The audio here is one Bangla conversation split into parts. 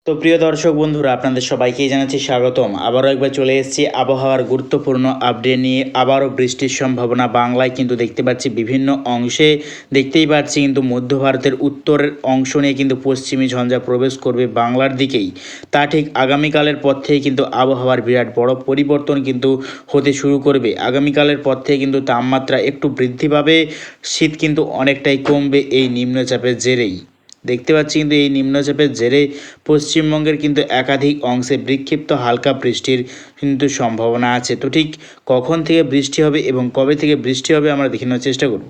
তো প্রিয় দর্শক বন্ধুরা, আপনাদের সবাইকেই জানাচ্ছি স্বাগতম। আবারও একবার চলে এসেছি আবহাওয়ার গুরুত্বপূর্ণ আপডেট নিয়ে। আবারও বৃষ্টির সম্ভাবনা বাংলায় কিন্তু দেখতে পাচ্ছি বিভিন্ন অংশে। দেখতেই পাচ্ছি কিন্তু মধ্য ভারতের উত্তরের অংশ নিয়ে কিন্তু পশ্চিমী ঝঞ্ঝা প্রবেশ করবে বাংলার দিকেই। তা ঠিক আগামীকালের পর থেকে কিন্তু আবহাওয়ার বিরাট বড় পরিবর্তন কিন্তু হতে শুরু করবে। আগামীকালের পর থেকে কিন্তু তাপমাত্রা একটু বৃদ্ধি পাবে, শীত কিন্তু অনেকটাই কমবে এই নিম্নচাপের জেরেই। দেখতে পাচ্ছি কিন্তু এই নিম্নচাপের জেরে পশ্চিমবঙ্গের কিন্তু একাধিক অংশে বিক্ষিপ্ত হালকা বৃষ্টির কিন্তু সম্ভাবনা আছে। তো ঠিক কখন থেকে বৃষ্টি হবে এবং কবে থেকে বৃষ্টি হবে আমরা দেখে নেওয়ার চেষ্টা করব।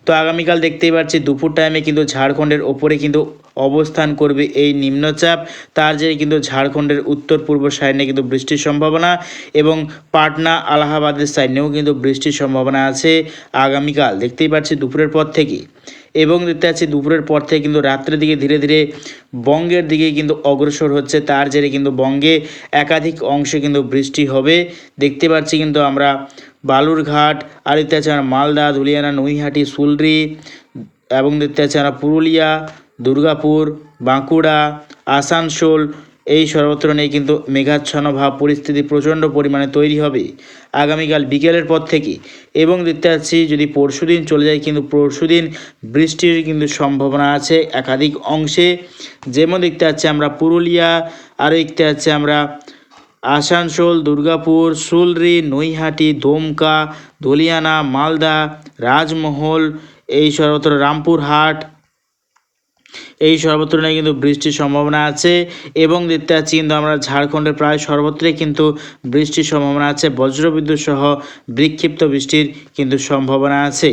তো আগামীকাল দেখতেই পাচ্ছি দুপুর টাইমে কিন্তু ঝাড়খণ্ডের ওপরে কিন্তু অবস্থান করবে এই নিম্নচাপ। তার জেরে কিন্তু ঝাড়খণ্ডের উত্তর পূর্ব সাইডে কিন্তু বৃষ্টির সম্ভাবনা এবং পাটনা আলাহাবাদের সাইডেও কিন্তু বৃষ্টির সম্ভাবনা আছে আগামীকাল। দেখতেই পাচ্ছি দুপুরের পর থেকে, এবং দেখতে পাচ্ছি দুপুরের পর থেকে কিন্তু রাত্রের দিকে ধীরে ধীরে বঙ্গের দিকে কিন্তু অগ্রসর হচ্ছে। তার জেরে কিন্তু বঙ্গে একাধিক অংশে কিন্তু বৃষ্টি হবে। দেখতে পাচ্ছি কিন্তু আমরা বালুরঘাট, আর দেখতে পাচ্ছি আমরা মালদা, ধুলিয়ানা, নৈহাটি, সুলরি, এবং দেখতে পাচ্ছি আমরা পুরুলিয়া, দুর্গাপুর, বাঁকুড়া, আসানসোল, এই সর্বত্র নিয়ে কিন্তু মেঘাচ্ছন্ন ভাব পরিস্থিতি প্রচণ্ড পরিমাণে তৈরি হবে আগামীকাল বিকেলের পর থেকে। এবং দেখতে পাচ্ছি যদি পরশুদিন চলে যায় কিন্তু পরশুদিন বৃষ্টির কিন্তু সম্ভাবনা আছে একাধিক অংশে। যেমন দেখতে পাচ্ছি আমরা পুরুলিয়া, আরও দেখতে পাচ্ছি আমরা আসানসোল, দুর্গাপুর, সুলরি, নৈহাটি, দমকা, ধুলিয়ানা, মালদা, রাজমহল, এই সর্বত্র রামপুরহাট, এই সর্বত্র নিয়ে কিন্তু বৃষ্টির সম্ভাবনা আছে। এবং দেখতে পাচ্ছি কিন্তু আমরা ঝাড়খণ্ডের প্রায় সর্বত্রই কিন্তু বৃষ্টির সম্ভাবনা আছে, বজ্রবিদ্যুৎ সহ বিক্ষিপ্ত বৃষ্টির কিন্তু সম্ভাবনা আছে।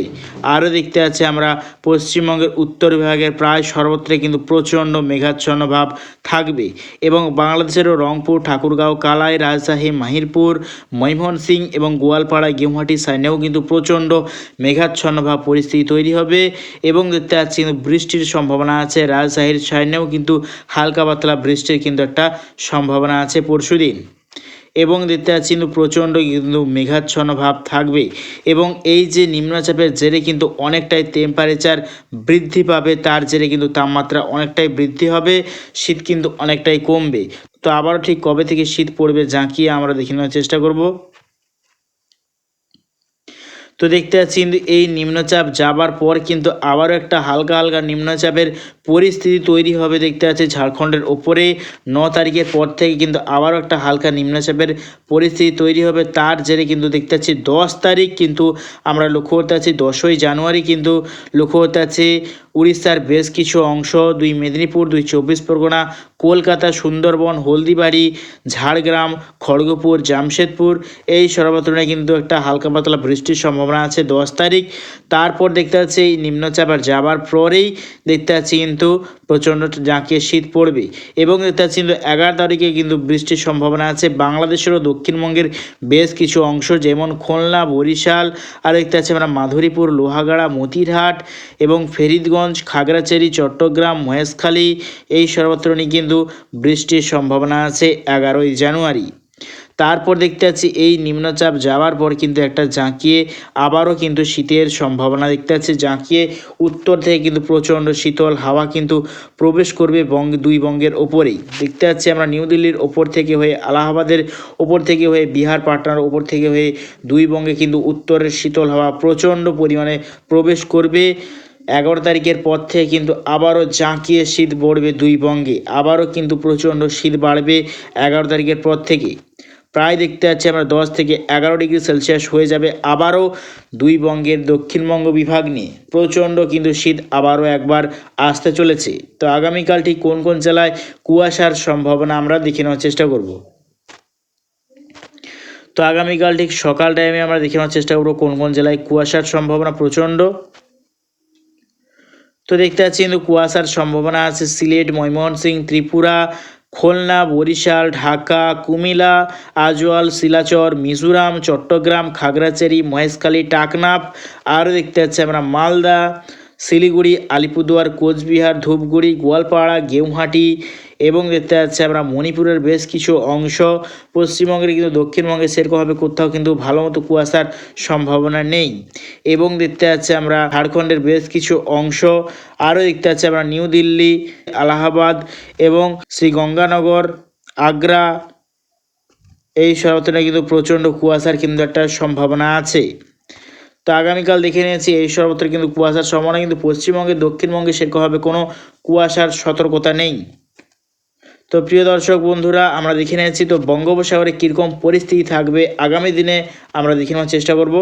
আরও দেখতে পাচ্ছি আমরা পশ্চিমবঙ্গের উত্তর বিভাগের প্রায় সর্বত্রই কিন্তু প্রচণ্ড মেঘাচ্ছন্ন ভাব থাকবে। এবং বাংলাদেশেরও রংপুর, ঠাকুরগাঁও, কালাই, রাজশাহী, মাহিরপুর, ময়মনসিংহ এবং গোয়ালপাড়া, গেউহাটি সাইডেও কিন্তু প্রচণ্ড মেঘাচ্ছন্ন ভাব পরিস্থিতি তৈরি হবে। এবং দেখতে পাচ্ছি কিন্তু বৃষ্টির সম্ভাবনা আছে রাজশাহীর সাইডেও কিন্তু হালকা পাতলা বৃষ্টির কিন্তু একটা সম্ভাবনা আছে পরশুদিন। এবং দেখতে পাচ্ছি কিন্তু প্রচণ্ড কিন্তু মেঘাচ্ছন্ন ভাব থাকবে। এবং এই যে নিম্নচাপের জেরে কিন্তু অনেকটাই টেম্পারেচার বৃদ্ধি পাবে, তার জেরে কিন্তু তাপমাত্রা অনেকটাই বৃদ্ধি হবে, শীত কিন্তু অনেকটাই কমবে। তো আবারও ঠিক কবে থেকে শীত পড়বে জাঁকিয়ে আমরা দেখে নেওয়ার চেষ্টা করব। তো দেখতে পাচ্ছি কিন্তু এই নিম্নচাপ যাবার পর কিন্তু আবারও একটা হালকা হালকা নিম্নচাপের পরিস্থিতি তৈরি হবে। দেখতে পাচ্ছি ঝাড়খণ্ডের ওপরে 9 তারিখের পর থেকে কিন্তু আবারও একটা হালকা নিম্নচাপের পরিস্থিতি তৈরি হবে। তার জেরে কিন্তু দেখতে পাচ্ছি 10 তারিখ কিন্তু আমরা লক্ষ্য করতে পারছি, 10ই জানুয়ারি কিন্তু লক্ষ্য করতে পারছি উড়িষ্যার বেশ কিছু অংশ, 2 মেদিনীপুর, 2 চব্বিশ পরগনা, কলকাতা, সুন্দরবন, হলদিবাড়ি, ঝাড়গ্রাম, খড়গপুর, জামশেদপুর, এই সর্বত্র কিন্তু একটা হালকা পাতলা বৃষ্টির সম্ভাবনা আছে 10 তারিখ। তারপর দেখতে পাচ্ছি এই নিম্নচাপ আর যাবার পরেই দেখতে পাচ্ছি কিন্তু প্রচণ্ড জাঁকিয়ে শীত পড়বে। এবং দেখতে পাচ্ছি কিন্তু 11 তারিখে কিন্তু বৃষ্টির সম্ভাবনা আছে বাংলাদেশেরও দক্ষিণবঙ্গের বেশ কিছু অংশ, যেমন খুলনা, বরিশাল, আর দেখতে পাচ্ছি আমরা মাধুরীপুর, লোহাগাড়া, মতিরহাট এবং ফরিদগঞ্জ, খাগড়াছড়ি, চট্টগ্রাম, মহেশখালী, এই সর্বত্র নিয়ে কিন্তু বৃষ্টির সম্ভাবনা আছে 11ই জানুয়ারি। তারপর দেখতে পাচ্ছি এই নিম্নচাপ যাওয়ার পর কিন্তু একটা জাঁকিয়ে আবারও কিন্তু শীতের সম্ভাবনা দেখতে পাচ্ছি। জাঁকিয়ে উত্তর থেকে কিন্তু প্রচণ্ড শীতল হাওয়া কিন্তু প্রবেশ করবে দুই বঙ্গের ওপরেই। দেখতে পাচ্ছি আমরা নিউ দিল্লির ওপর থেকে হয়ে, আলাহাবাদের ওপর থেকে হয়ে, বিহার পাটনার ওপর থেকে হয়ে দুই বঙ্গে কিন্তু উত্তরের শীতল হাওয়া প্রচণ্ড পরিমাণে প্রবেশ করবে। 11 তারিখের পর থেকে কিন্তু আবারও জাঁকিয়ে শীত পড়বে দুই বঙ্গে, আবারও কিন্তু প্রচণ্ড শীত বাড়বে 11 তারিখের পর থেকে। প্রায় দেখতে পাচ্ছি আমরা 10 থেকে 11 ডিগ্রি সেলসিয়াস হয়ে যাবে আবারও দুই বঙ্গের দক্ষিণবঙ্গ বিভাগ নিয়ে। প্রচণ্ড কিন্তু শীত আবারও একবার আসতে চলেছে। তো আগামীকাল ঠিক কোন কোন জেলায় কুয়াশার সম্ভাবনা আমরা দেখে নেওয়ার চেষ্টা করব। তো আগামীকাল ঠিক সকাল টাইমে আমরা দেখে নেওয়ার চেষ্টা করব কোন কোন জেলায় কুয়াশার সম্ভাবনা প্রচণ্ড। তো দেখতে পাচ্ছি কিন্তু কুয়াশার সম্ভাবনা আছে সিলেট, ময়মনসিংহ, ত্রিপুরা, খুলনা, বরিশাল, ঢাকা, কুমিল্লা, আজওয়াল, শিলাচর, মিজোরাম, চট্টগ্রাম, খাগড়াছড়ি, মহেশখালী, টাকনাফ, আরও দেখতে পাচ্ছি আমরা মালদা, শিলিগুড়ি, আলিপুরদুয়ার, কোচবিহার, ধূপগুড়ি, গোয়ালপাড়া, গেউহাটি, এবং দেখতে পাচ্ছি আমরা মণিপুরের বেশ কিছু অংশ, পশ্চিমবঙ্গের কিন্তু দক্ষিণবঙ্গে সেরকমভাবে কোথাও কিন্তু ভালো মতো কুয়াশার সম্ভাবনা নেই। এবং দেখতে পাচ্ছি আমরা ঝাড়খণ্ডের বেশ কিছু অংশ, আরও দেখতে পাচ্ছি আমরা নিউ দিল্লি, এলাহাবাদ এবং শ্রীগঙ্গানগর, আগ্রা, এই সর্বত্র কিন্তু প্রচণ্ড কুয়াশার কিন্তু একটা সম্ভাবনা আছে। তো আগামীকাল দেখে নিয়েছি এই সর্বত্র কিন্তু কুয়াশার সম্ভাবনা, কিন্তু পশ্চিমবঙ্গে দক্ষিণবঙ্গে সেরকমভাবে কোনো কুয়াশার সতর্কতা নেই। তো প্রিয় দর্শক বন্ধুরা, আমরা দেখে নিয়েছি তো বঙ্গোপসাগরে কীরকম পরিস্থিতি থাকবে আগামী দিনে আমরা দেখে নেওয়ার চেষ্টা করব।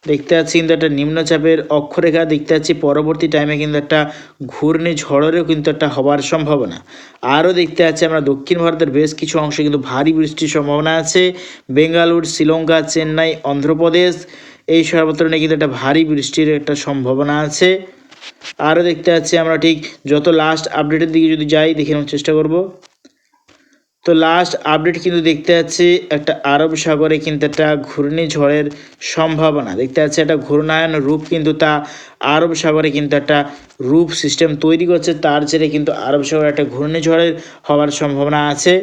দেখতে পাচ্ছি কিন্তু একটা নিম্নচাপের অক্ষরেখা, দেখতে পাচ্ছি পরবর্তী টাইমে কিন্তু একটা ঘূর্ণিঝড়েরও কিন্তু একটা হওয়ার সম্ভাবনা। আরও দেখতে পাচ্ছি আমরা দক্ষিণ ভারতের বেশ কিছু অংশে কিন্তু ভারী বৃষ্টির সম্ভাবনা আছে। বেঙ্গালুর, শ্রীলঙ্কা, চেন্নাই, অন্ধ্রপ্রদেশ, এই সর্বত্র নিয়ে কিন্তু একটা ভারী বৃষ্টির একটা সম্ভাবনা আছে। আরও দেখতে পাচ্ছি আমরা ঠিক যত লাস্ট আপডেটের দিকে যদি যাই দেখে নেওয়ার চেষ্টা করব। তো লাস্ট আপডেট কিন্তু দেখতে পাচ্ছি একটা আরব সাগরে কিন্তু একটা ঘূর্ণিঝড়ের সম্ভাবনা। দেখতে পাচ্ছি একটা ঘূর্ণায়ন রূপ কিন্তু তা আরব সাগরে কিন্তু একটা রূপ সিস্টেম তৈরি করছে, তার জেরে কিন্তু আরব সাগরে একটা ঘূর্ণিঝড়ের হওয়ার সম্ভাবনা আছে।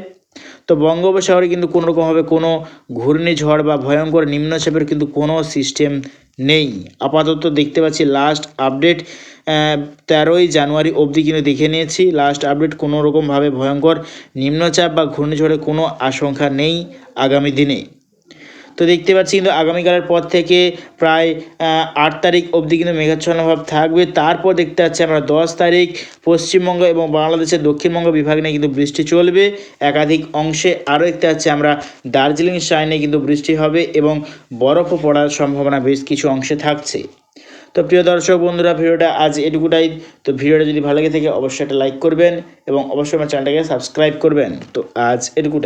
তো বঙ্গোপসাগরে কিন্তু কোনোরকমভাবে কোনো ঘূর্ণিঝড় বা ভয়ঙ্কর নিম্নচাপের কিন্তু কোনো সিস্টেম নেই আপাতত। দেখতে পাচ্ছি লাস্ট আপডেট 13ই জানুয়ারি অবধি কিন্তু দেখে নিয়েছি লাস্ট আপডেট, কোনো রকমভাবে ভয়ঙ্কর নিম্নচাপ বা ঘূর্ণিঝড়ের কোনো আশঙ্কা নেই আগামী দিনে। তো দেখতে পাচ্ছি কিন্তু আগামীকালের পর থেকে প্রায় 8 তারিখ অবধি কিন্তু মেঘাচ্ছন্ন ভাব থাকবে। তারপর দেখতে পাচ্ছি আমরা 10 তারিখ পশ্চিমবঙ্গ এবং বাংলাদেশের দক্ষিণবঙ্গ বিভাগ নিয়ে কিন্তু বৃষ্টি চলবে একাধিক অংশে। আরও দেখতে পাচ্ছি আমরা দার্জিলিং সাইনে কিন্তু বৃষ্টি হবে এবং বরফও পড়ার সম্ভাবনা বেশ কিছু অংশে থাকছে। তো প্রিয় দর্শক বন্ধুরা, ভিডিওটা আজ এটুকুটাই। তো ভিডিওটা যদি ভালো লাগে থাকে অবশ্যই একটা লাইক করবেন এবং অবশ্যই আমার চ্যানেলটাকে সাবস্ক্রাইব করবেন। তো আজ এটুকুটাই।